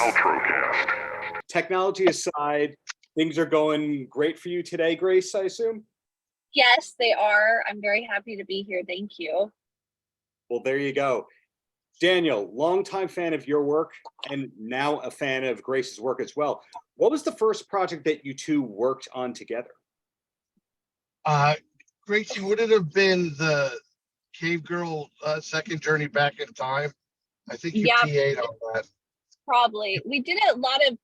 Paltrocast. Technology aside, things are going great for you today, Grace, I assume? Yes, they are. I'm very happy to be here. Thank you. Well, there you go. Daniel, longtime fan of your work and now a fan of Grace's work as well. What was the first project that you two worked on together? Gracie, would it have been the Cave Girl second journey back in time? I think you PA'd on that. Probably. We did a lot of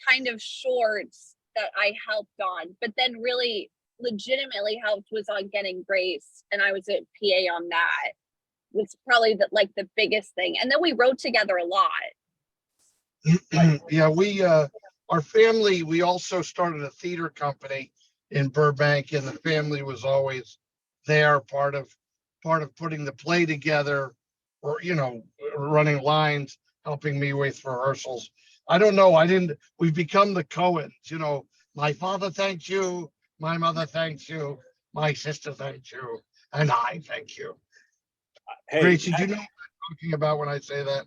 kind of shorts that I helped on, but then really legitimately helped was on getting Grace, and I was at PA on that. Was probably the biggest thing. And then we wrote together a lot. Yeah, we our family, we also started a theater company in Burbank, and the family was always there, part of putting the play together, or running lines, helping me with rehearsals. I don't know, we've become the Coens, my father thanks you, my mother thanks you, my sister thanks you, and I thank you. Hey, Gracie, do you know what I'm talking about when I say that?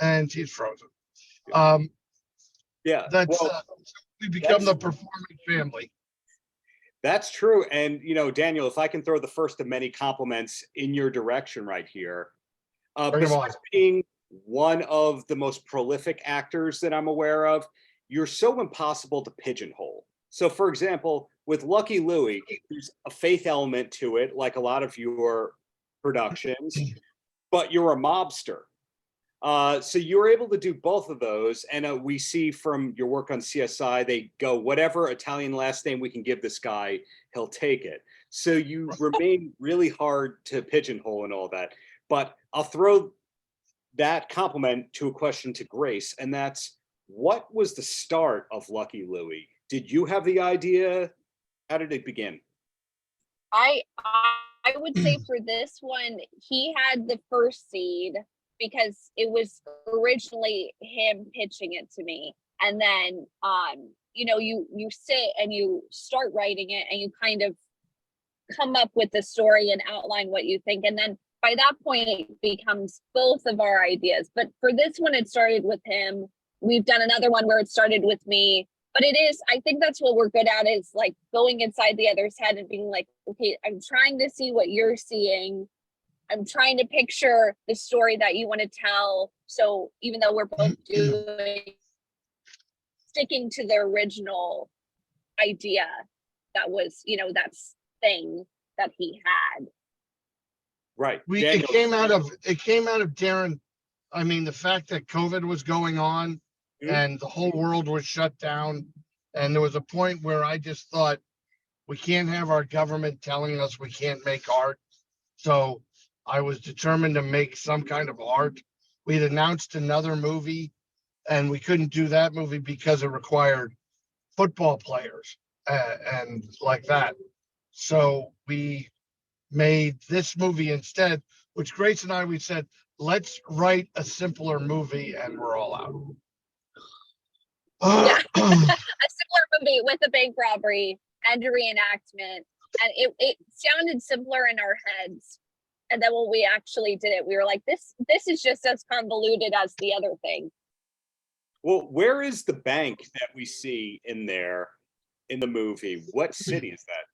And she's frozen. Yeah, We become the performing family. That's true. And, Daniel, if I can throw the first of many compliments in your direction right here, besides being one of the most prolific actors that I'm aware of, you're so impossible to pigeonhole. So, for example, with Lucky Louie, there's a faith element to it, like a lot of your productions, but you're a mobster. So you're able to do both of those. And we see from your work on CSI, they go, whatever Italian last name we can give this guy, he'll take it. So you remain really hard to pigeonhole and all that. But I'll throw that compliment to a question to Grace, and that's, what was the start of Lucky Louie? Did you have the idea? How did it begin? I would say for this one, he had the first seed, because it was originally him pitching it to me. And then, you sit and you start writing it, and you kind of come up with the story and outline what you think. And then by that point, it becomes both of our ideas. But for this one, it started with him. We've done another one where it started with me. But I think that's what we're good at, is like going inside the other's head and being like, okay, I'm trying to see what you're seeing. I'm trying to picture the story that you want to tell. So even though we're both sticking to the original idea, that was, that thing that he had. Right. It came out of Darren. I mean, the fact that COVID was going on and the whole world was shut down. And there was a point where I just thought, we can't have our government telling us we can't make art. So I was determined to make some kind of art. We had announced another movie, and we couldn't do that movie because it required football players and like that. So we made this movie instead, which Grace and we said, let's write a simpler movie, and we're all out. Yeah, a similar movie with a bank robbery and a reenactment. And it sounded simpler in our heads. And then when we actually did it, we were like, this is just as convoluted as the other thing. Well, where is the bank that we see in there in the movie? What city is that?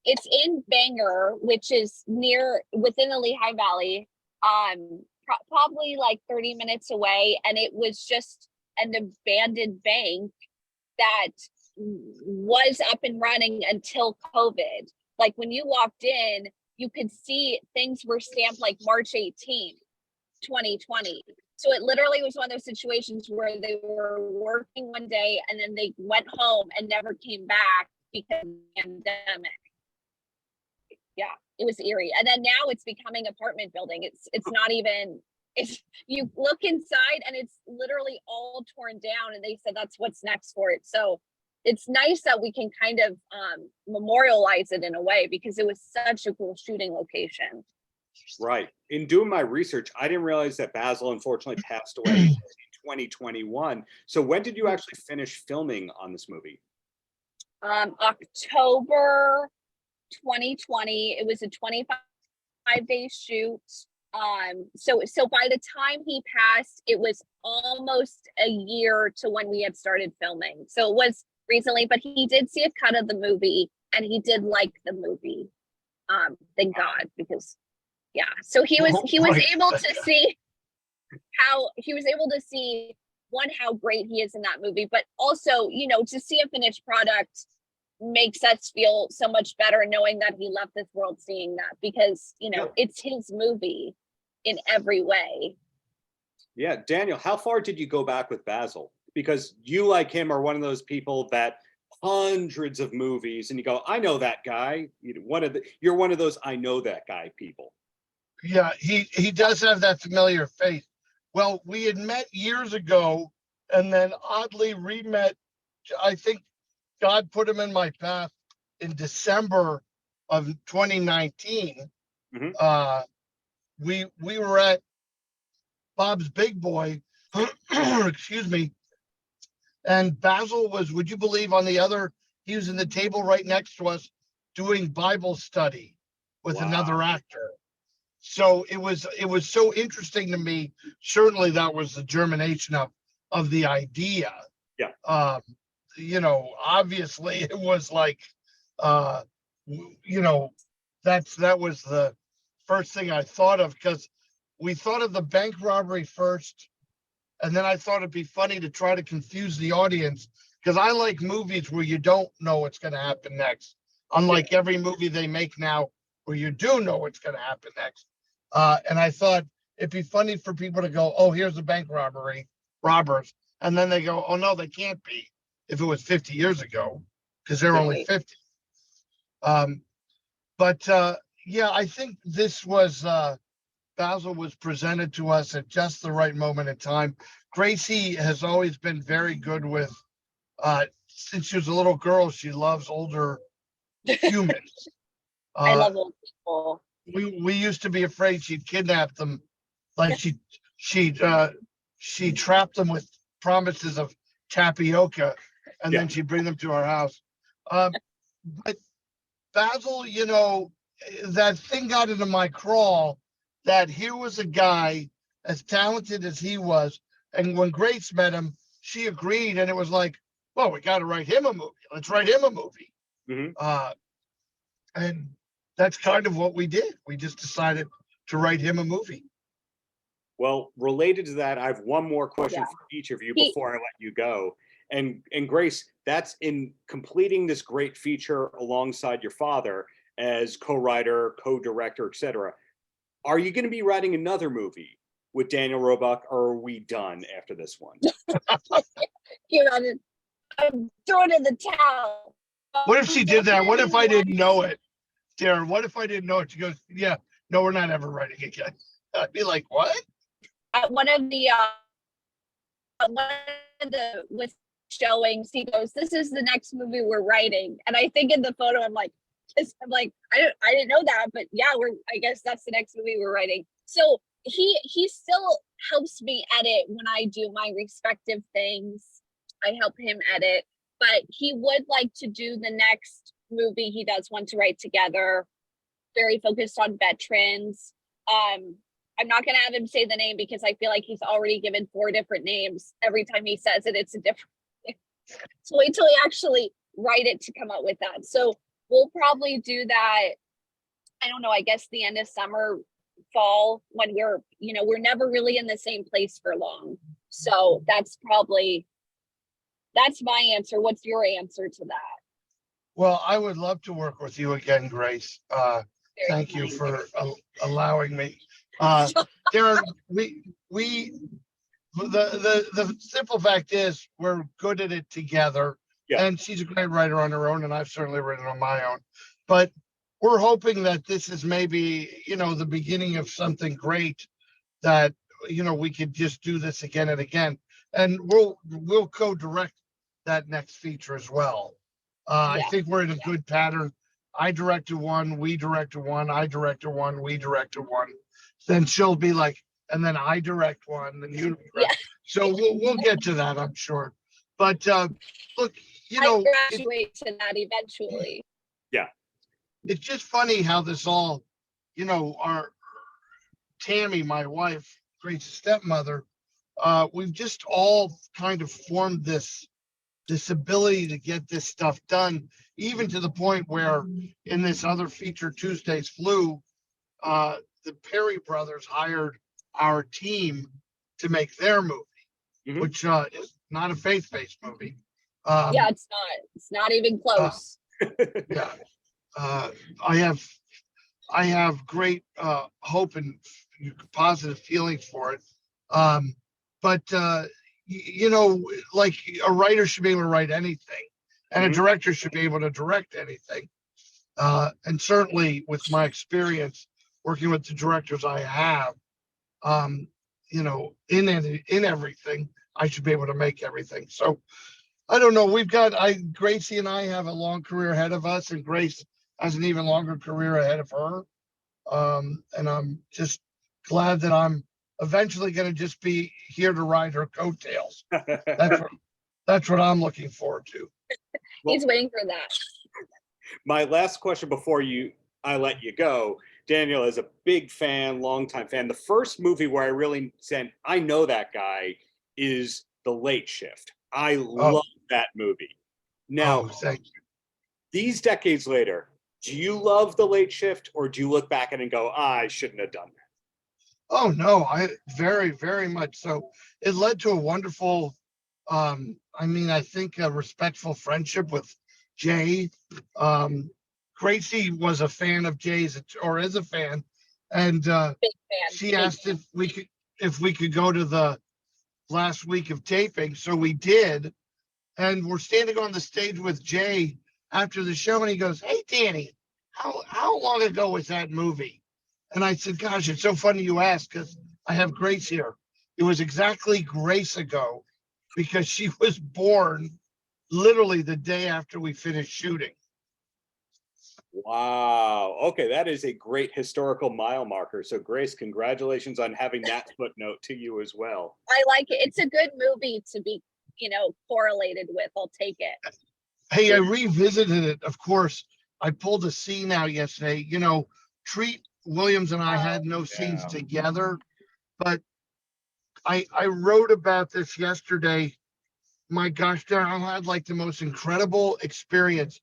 It's in Bangor, which is within the Lehigh Valley, probably like 30 minutes away. And it was just an abandoned bank that was up and running until COVID. Like when you walked in, you could see things were stamped like March 18th, 2020. So it literally was one of those situations where they were working one day and then they went home and never came back because of the pandemic. Yeah, it was eerie. And then now it's becoming apartment building. It's not even, you look inside and it's literally all torn down, and they said that's what's next for it. So it's nice that we can kind of memorialize it in a way, because it was such a cool shooting location. Right. In doing my research, I didn't realize that Basil unfortunately passed away in 2021. So when did you actually finish filming on this movie? October 2020. It was a 25-day shoot. So by the time he passed, it was almost a year to when we had started filming. So it was recently, but he did see a cut of the movie and he did like the movie. Thank God, because yeah. So he was able to see one, how great he is in that movie, but also, you know, to see a finished product makes us feel so much better knowing that he left this world seeing that, because, you know, it's his movie in every way. Yeah, Daniel, how far did you go back with Basil? Because you, like him, are one of those people that hundreds of movies and you go, I know that guy. You're one of those I know that guy people. Yeah, he does have that familiar face. Well, we had met years ago and then oddly re-met. I think God put him in my path in December of 2019. Mm-hmm. We were at Bob's Big Boy, excuse me, and Basil was, would you believe, he was in the table right next to us doing Bible study with another actor. So it was so interesting to me. Certainly that was the germination of the idea. Yeah. You know, obviously it was like, you know, that was the first thing I thought of, because we thought of the bank robbery first. And then I thought it'd be funny to try to confuse the audience, because I like movies where you don't know what's going to happen next. Unlike every movie they make now where you do know what's going to happen next. And I thought it'd be funny for people to go, oh, here's the bank robbers. And then they go, oh, no, they can't be if it was 50 years ago, because they're only 50. Yeah, I think this was, Basil was presented to us at just the right moment in time. Gracie has always been very good with, since she was a little girl, she loves older humans. I love old people. We used to be afraid she'd kidnap them, like she trapped them with promises of tapioca, and then she'd bring them to our house. But Basil, you know, that thing got into my crawl, that here was a guy as talented as he was, and when Grace met him, she agreed, and it was like, well, we got to write him a movie. Let's write him a movie. Mm-hmm. And that's kind of what we did. We just decided to write him a movie. Well, related to that, I have one more question for each of you before I let you go. And Grace, that's in completing this great feature alongside your father as co-writer, co-director, etc. Are you going to be writing another movie with Daniel Roebuck, or are we done after this one? I'm throwing in the towel. What if she did that? What if I didn't know it? Darren, what if I didn't know it? She goes, yeah, no, we're not ever writing again. I'd be like, what? One of the with showings, he goes, this is the next movie we're writing. And I think in the photo, I'm like, I didn't know that, but yeah, I guess that's the next movie we're writing. So he still helps me edit when I do my respective things. I help him edit, but he would like to do the next movie. He does want to write together, very focused on veterans. I'm not going to have him say the name because I feel like he's already given 4 different names. Every time he says it, it's a different name. So wait till he actually write it to come up with that. So we'll probably do that. I don't know, I guess the end of summer, fall, when we're never really in the same place for long. So that's my answer. What's your answer to that? Well, I would love to work with you again, Grace. Thank you for allowing me. Darren, the simple fact is we're good at it together. Yeah. And she's a great writer on her own, and I've certainly written on my own. But we're hoping that this is maybe, the beginning of something great, that, we could just do this again and again. And we'll co-direct that next feature as well. I think we're in a good pattern. I directed one, we directed one, I directed one, we directed one. Then she'll be like, and then I direct one, and you direct. Yeah. So we'll get to that, I'm sure. But look, I graduate to that eventually. Yeah. It's just funny how this all, Tammy, my wife, Grace's stepmother, we've just all kind of formed this ability to get this stuff done, even to the point where in this other feature Tuesday's Flu, the Perry brothers hired our team to make their movie, which is not a faith-based movie. Yeah, it's not even close. Yeah. I have great hope and positive feelings for it. But you know, like a writer should be able to write anything, and a director should be able to direct anything. And certainly with my experience working with the directors I have, you know, in everything, I should be able to make everything. So I don't know. Gracie and I have a long career ahead of us, and Grace has an even longer career ahead of her. And I'm just glad that I'm eventually going to just be here to ride her coattails. That's what I'm looking forward to. He's waiting for that. My last question before I let you go, Daniel is a big fan, longtime fan. The first movie where I really said, I know that guy, is The Late Shift. I love that movie. Now, thank you. These decades later, do you love The Late Shift, or do you look back at it and go, I shouldn't have done that? Oh no, I very, very much so. It led to a wonderful, I think a respectful friendship with Jay. Gracie was a fan of Jay's, or is a fan, and Big fan. she asked if we could go to the last week of taping, so we did. And we're standing on the stage with Jay after the show, and he goes, "Hey, Danny, how long ago was that movie?" And I said, "Gosh, it's so funny you ask, because I have Grace here. It was exactly Grace ago, because she was born literally the day after we finished shooting." Wow. Okay, that is a great historical mile marker. So Grace, congratulations on having that footnote to you as well. I like it. It's a good movie to be, correlated with. I'll take it. Hey, I revisited it. Of course, I pulled a scene out yesterday. Treat Williams and I had no scenes together, but I wrote about this yesterday. My gosh, Darren, I had like the most incredible experience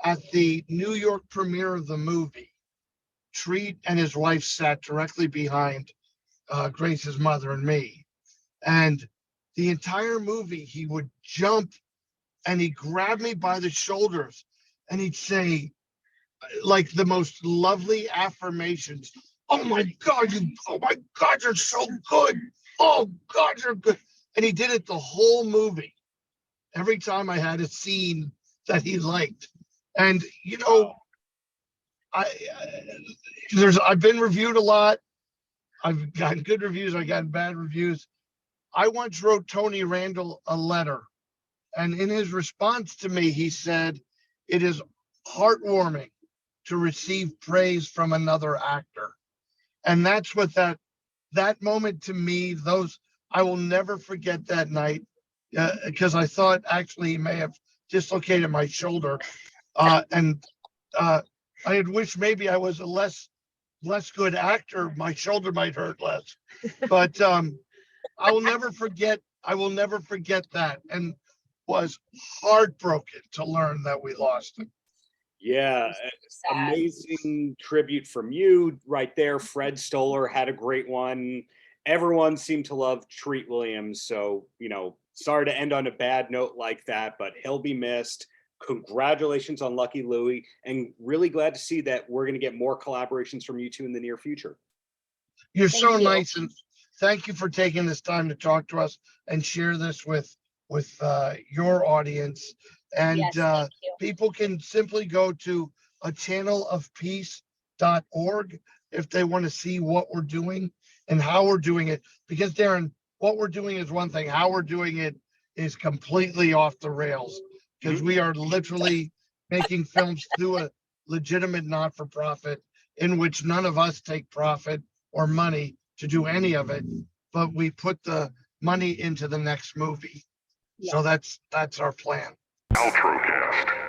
at the New York premiere of the movie. Treat and his wife sat directly behind Grace's mother and me. And the entire movie, he would jump and he'd grab me by the shoulders and he'd say, like, the most lovely affirmations. Oh my God, you're so good. Oh God, you're good. And he did it the whole movie. Every time I had a scene that he liked. And I've been reviewed a lot. I've gotten good reviews. I've gotten bad reviews. I once wrote Tony Randall a letter, and in his response to me, he said, "It is heartwarming to receive praise from another actor." And that's what that moment to me, I will never forget that night, because I thought actually he may have dislocated my shoulder. And I had wished maybe I was a less good actor. My shoulder might hurt less, but I will never forget that, and was heartbroken to learn that we lost him. Yeah, amazing tribute from you right there. Fred Stoller had a great one. Everyone seemed to love Treat Williams. So, sorry to end on a bad note like that, but he'll be missed. Congratulations on Lucky Louie, and really glad to see that we're going to get more collaborations from you two in the near future. You're so nice, and thank you for taking this time to talk to us and share this with your audience. And Yes, people can simply go to achannelofpeace.org if they want to see what we're doing and how we're doing it. Because Darren, what we're doing is one thing. How we're doing it is completely off the rails, because we are literally making films through a legitimate not-for-profit in which none of us take profit or money to do any of it, but we put the money into the next movie. So that's our plan. Paltrocast.